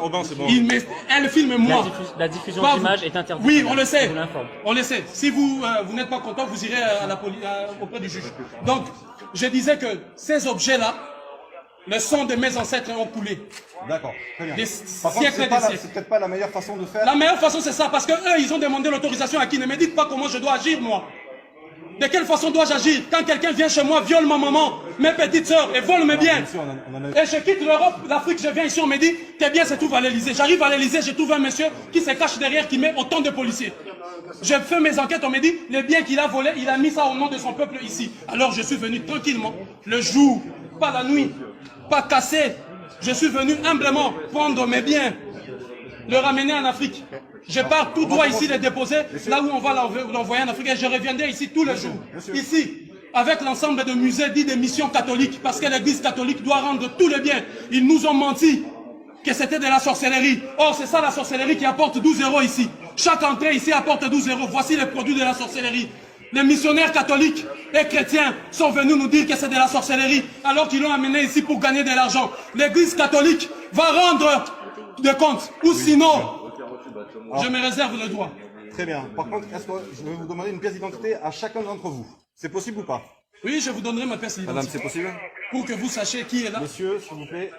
Aubin, c'est bon. Elle filme moi. La diffusion d'images est interdite. Oui, on le sait. On le sait. Si vous n'êtes pas content, vous irez à la police, auprès du juge. Donc, je disais que ces objets-là, le sang de mes ancêtres ont coulé. D'accord, très bien. Par contre, c'est peut-être pas la meilleure façon de faire. La meilleure façon, c'est ça, parce que eux, ils ont demandé l'autorisation à qui? Ne me dites pas comment je dois agir, moi. De quelle façon dois-je agir quand quelqu'un vient chez moi, viole ma maman, mes petites sœurs et vole mes biens? Et je quitte l'Europe, l'Afrique, je viens ici, on me dit, tes biens se trouvent à l'Elysée. J'arrive à l'Elysée, je trouve un monsieur qui se cache derrière, qui met autant de policiers. Je fais mes enquêtes, on me dit, les biens qu'il a volés, il a mis ça au nom de son peuple ici. Alors je suis venu tranquillement, le jour, pas la nuit, pas cassé. Je suis venu humblement prendre mes biens, le ramener en Afrique. Je pars tout droit ici, les déposer, là où on va l'envoyer en Afrique. Et je reviendrai ici tous les jours. Ici, avec l'ensemble de musées dits des missions catholiques, parce que l'église catholique doit rendre tous les biens. Ils nous ont menti que c'était de la sorcellerie. Or, c'est ça la sorcellerie qui apporte 12 € ici. Chaque entrée ici apporte 12 €. Voici les produits de la sorcellerie. Les missionnaires catholiques et chrétiens sont venus nous dire que c'est de la sorcellerie, alors qu'ils l'ont amené ici pour gagner de l'argent. L'église catholique va rendre des comptes, ou sinon, je me réserve le droit. Très bien. Par contre, est-ce que je vais vous demander une pièce d'identité à chacun d'entre vous? C'est possible ou pas? Oui, je vous donnerai ma pièce d'identité. Madame, c'est possible? Pour que vous sachiez qui est là. Monsieur, s'il vous plaît.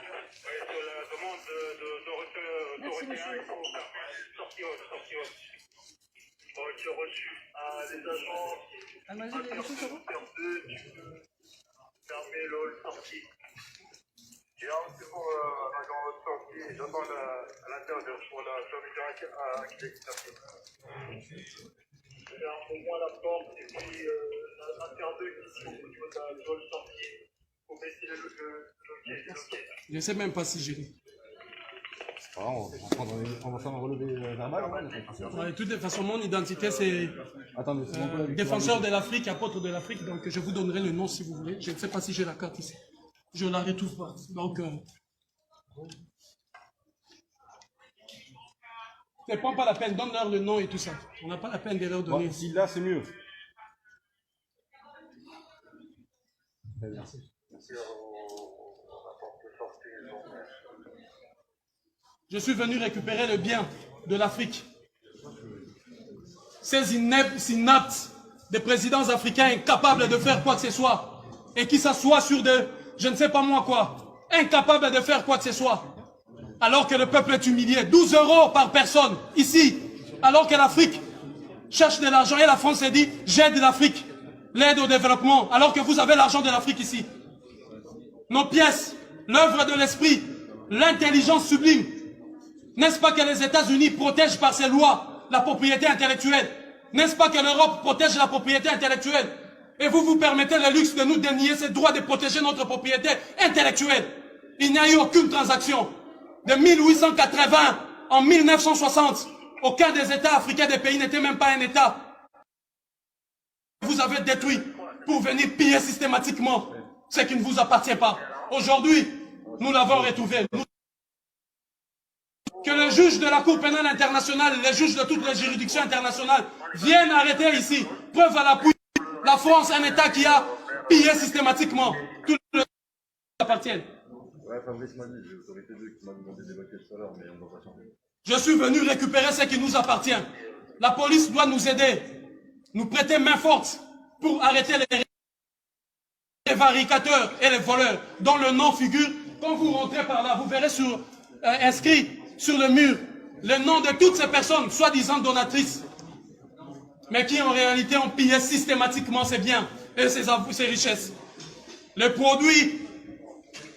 C'est pour l'agent sortie, j'attends à l'intérieur pour la fermeture accréditation. Pour moi la porte et puis l'intérieur ici au niveau de la zone sortie pour baisser le loquet. Je ne sais même pas si j'ai. On va faire un relevé verbal. De toutes les façons, mon identité c'est défenseur de l'Afrique, apôtre de l'Afrique, donc je vous donnerai le nom si vous voulez. Je ne sais pas si j'ai la carte ici. Je ne la retrouve pas. Donc, ne prends pas la peine, donne-leur le nom et tout ça. On n'a pas la peine de leur donner. Si là, c'est mieux. Merci. Je suis venu récupérer le bien de l'Afrique. Ces inaptes des présidents africains incapables de faire quoi que ce soit et qui s'assoient sur de, je ne sais pas moi quoi, incapables de faire quoi que ce soit. Alors que le peuple est humilié. 12 € par personne, ici. Alors que l'Afrique cherche de l'argent et la France s'est dit, j'aide l'Afrique, l'aide au développement, alors que vous avez l'argent de l'Afrique ici. Nos pièces, l'œuvre de l'esprit, l'intelligence sublime. N'est-ce pas que les États-Unis protègent par ces lois la propriété intellectuelle? N'est-ce pas que l'Europe protège la propriété intellectuelle? Et vous vous permettez le luxe de nous dénier ce droit de protéger notre propriété intellectuelle. Il n'y a eu aucune transaction. De 1880 en 1960, aucun des États africains des pays n'était même pas un État. Vous avez détruit pour venir piller systématiquement ce qui ne vous appartient pas. Aujourd'hui, nous l'avons retrouvé. Que le juge de la Cour pénale internationale, les juges de toutes les juridictions internationales viennent arrêter ici. Preuve à l'appui, la France, un État qui a pillé systématiquement tout le qui appartiennent. Je suis venu récupérer ce qui nous appartient. La police doit nous aider, nous prêter main forte pour arrêter les prévaricateurs et les voleurs dont le nom figure. Quand vous rentrez par là, vous verrez inscrit sur le mur le nom de toutes ces personnes, soi-disant donatrices, mais qui en réalité ont pillé systématiquement ses biens et ses richesses. Le produit,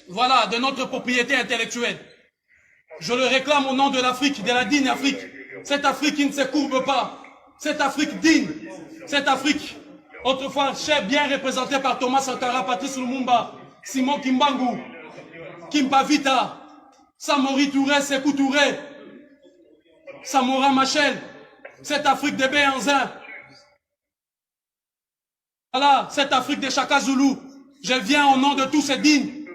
voilà, de notre propriété intellectuelle. Je le réclame au nom de l'Afrique, de la digne Afrique. Cette Afrique qui ne se courbe pas. Cette Afrique digne. Cette Afrique, autrefois bien représentée par Thomas Sankara, Patrice Lumumba, Simon Kimbangu, Kimpa Vita, Samori Touré, Sékou Touré, Samora Machel, cette Afrique de Béhanzin. Voilà, cette Afrique de Chaka Zulu. Je viens au nom de tous ces dignes,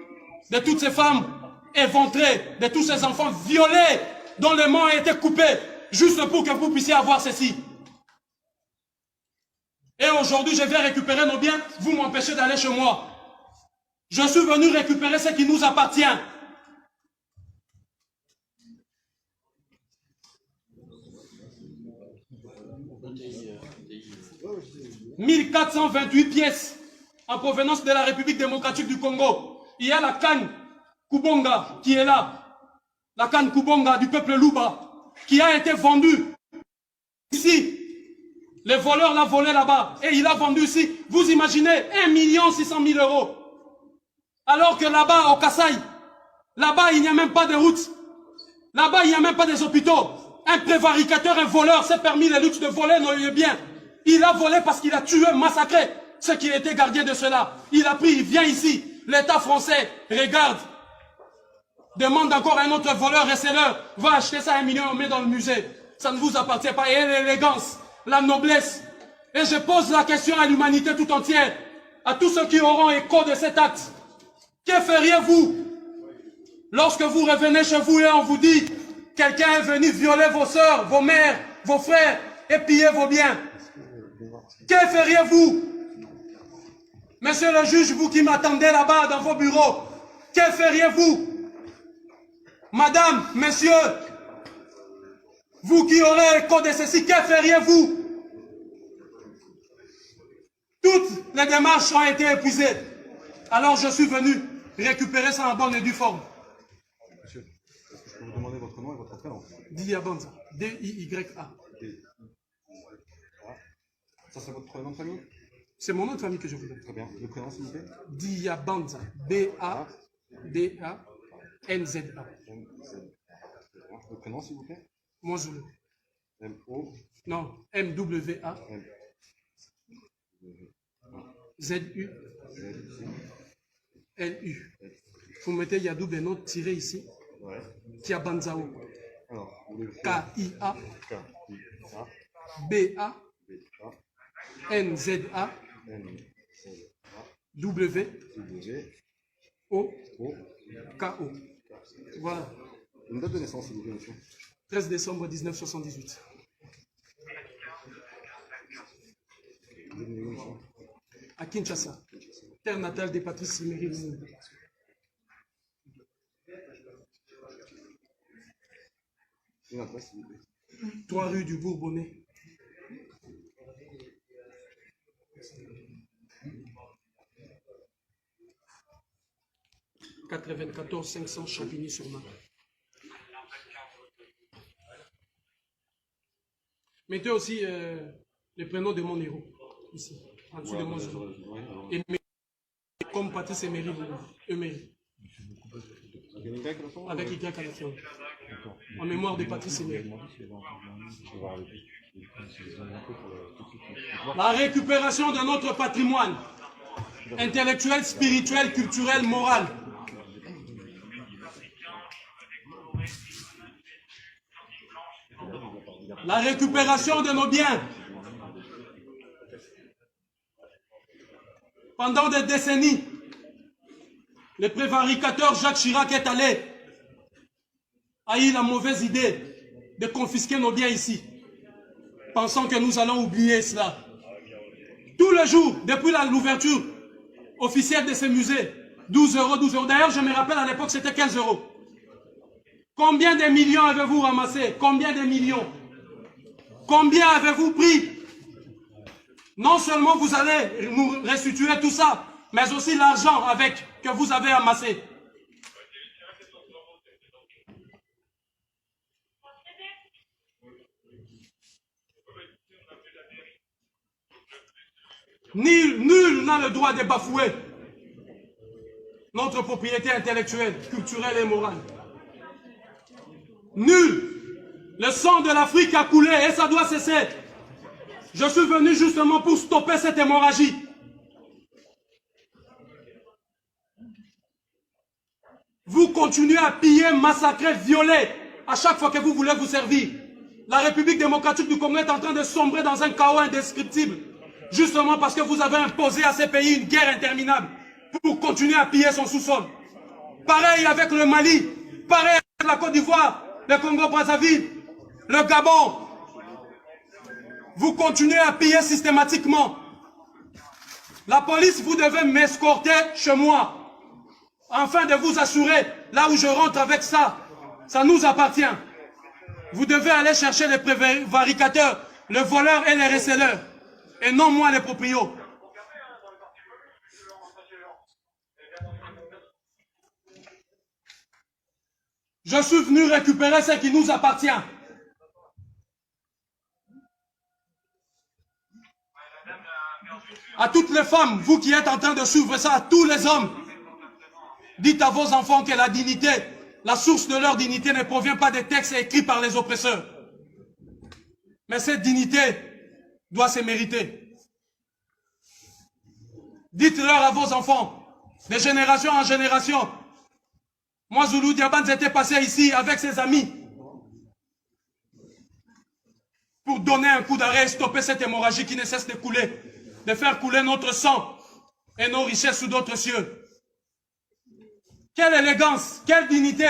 de toutes ces femmes éventrées, de tous ces enfants violés, dont les mains ont été coupées, juste pour que vous puissiez avoir ceci. Et aujourd'hui, je viens récupérer nos biens, vous m'empêchez d'aller chez moi. Je suis venu récupérer ce qui nous appartient. 1428 pièces en provenance de la République démocratique du Congo. Il y a la canne Kubonga qui est là. La canne Kubonga du peuple Luba qui a été vendue ici. Les voleurs l'ont volé là-bas et il a vendu ici. Vous imaginez 1 600 000 euros. Alors que là-bas, au Kasaï, là-bas, il n'y a même pas de route. Là-bas, il n'y a même pas des hôpitaux. Un prévaricateur, un voleur s'est permis le luxe de voler nos biens. Il a volé parce qu'il a tué, massacré ceux qui étaient gardiens de cela. Il a pris, il vient ici. L'État français regarde. Demande encore un autre voleur, restez-leur. Va acheter ça 1 million, on met dans le musée. Ça ne vous appartient pas. Et l'élégance, la noblesse. Et je pose la question à l'humanité tout entière. À tous ceux qui auront écho de cet acte. Que feriez-vous lorsque vous revenez chez vous et on vous dit quelqu'un est venu violer vos sœurs, vos mères, vos frères et piller vos biens? Que feriez-vous? Monsieur le juge, vous qui m'attendez là-bas dans vos bureaux, que feriez-vous? Madame, messieurs, vous qui aurez écho de ceci, que feriez-vous? Toutes les démarches ont été épuisées. Alors je suis venu récupérer ça en bonne et due forme. Monsieur, est-ce que je peux vous demander votre nom et votre prénom? Diabanza. D-I-Y-A. Ça, c'est votre nom de famille? C'est mon nom de famille que je vous donne. Très bien. Le prénom, s'il vous plaît? Diabanza. B-A-D-A-N-Z-A. Le prénom, s'il vous plaît? Moi, Zulu. M-O. Non, M-W-A. Z-U. L-U. Vous mettez Yadou Beno tiré ici. Ouais. Kiabanzao. Alors, K-I-A. K-I-A. B-A. B-A. N-Z-A. N-Z-A. W. W. O. O. K-O. Voilà. Une date de naissance, s'il vous plaît, monsieur. 13 décembre 1978. Vous êtes né où, monsieur? À Kinshasa. Terre natale des Patrice Siméry Lumumba. Une adresse, s'il vous plaît. 3 rue du Bourbonnais. « 94 500 Champigny-sur-Marne. » Mettez aussi les prénoms de mon héros, ici, en dessous de mon héros. Et comme Patrice Emery, Emery. Avec Y à la fin. En mémoire de Patrice Emery. La récupération de notre patrimoine intellectuel, spirituel, culturel, moral. La récupération de nos biens. Pendant des décennies, le prévaricateur Jacques Chirac est allé, a eu la mauvaise idée de confisquer nos biens ici, pensant que nous allons oublier cela. Tous les jours, depuis l'ouverture officielle de ces musées, 12 euros, 12 euros. D'ailleurs, je me rappelle à l'époque, c'était 15 euros. Combien de millions avez-vous ramassé? Combien de millions? Combien avez-vous pris? Non seulement vous allez nous restituer tout ça, mais aussi l'argent avec que vous avez amassé. Nul n'a le droit de bafouer notre propriété intellectuelle, culturelle et morale. Nul. Le sang de l'Afrique a coulé et ça doit cesser. Je suis venu justement pour stopper cette hémorragie. Vous continuez à piller, massacrer, violer à chaque fois que vous voulez vous servir. La République démocratique du Congo est en train de sombrer dans un chaos indescriptible. Justement parce que vous avez imposé à ces pays une guerre interminable pour continuer à piller son sous-sol. Pareil avec le Mali, pareil avec la Côte d'Ivoire, le Congo-Brazzaville, le Gabon. Vous continuez à piller systématiquement. La police, vous devez m'escorter chez moi, afin de vous assurer, là où je rentre avec ça, ça nous appartient. Vous devez aller chercher les prévaricateurs, le voleur et les receleurs, et non moi les proprios. Je suis venu récupérer ce qui nous appartient. À toutes les femmes, vous qui êtes en train de suivre ça, à tous les hommes, dites à vos enfants que la dignité, la source de leur dignité ne provient pas des textes écrits par les oppresseurs. Mais cette dignité doit se mériter. Dites-leur à vos enfants, de génération en génération. Moi, Zulu Diabans était passé ici avec ses amis pour donner un coup d'arrêt et stopper cette hémorragie qui ne cesse de couler, de faire couler notre sang et nos richesses sous d'autres cieux. Quelle élégance, quelle dignité,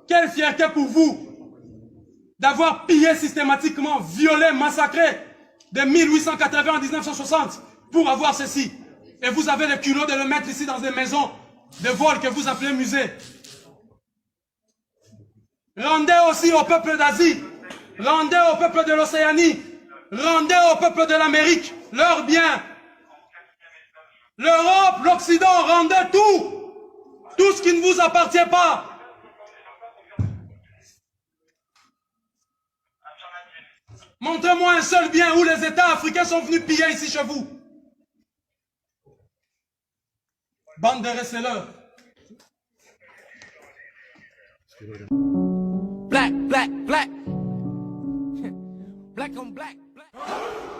quelle fierté pour vous d'avoir pillé systématiquement, violé, massacré de 1880 à 1960 pour avoir ceci. Et vous avez le culot de le mettre ici dans des maisons de vol que vous appelez musée. Rendez aussi au peuple d'Asie, rendez au peuple de l'Océanie, rendez au peuple de l'Amérique leurs biens. L'Europe, l'Occident, rendez tout, tout ce qui ne vous appartient pas. Montrez-moi un seul bien où les États africains sont venus piller ici chez vous. Bande de receleurs. Black, black, black. Black on black, black.